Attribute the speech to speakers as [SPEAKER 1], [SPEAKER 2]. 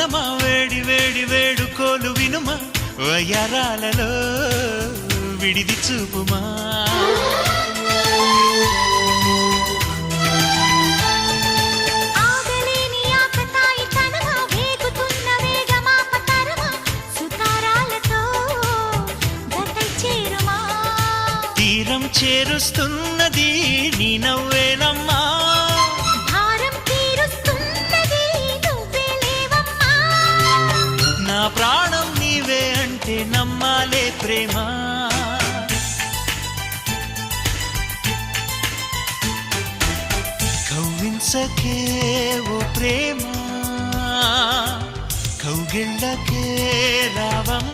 [SPEAKER 1] మనమా వేడి వేడి వేడుకోలు వినుమా వయ్యారాలలో విడిది చూపుమా తీరం చేరుస్తున్నది నీ నవ్వేనమ్మా నా ప్రాణం నీవే అంటే నమ్మాలే ప్రేమ కవ్వించకే ఓ ప్రేమ కౌగిళ్ళకే రావం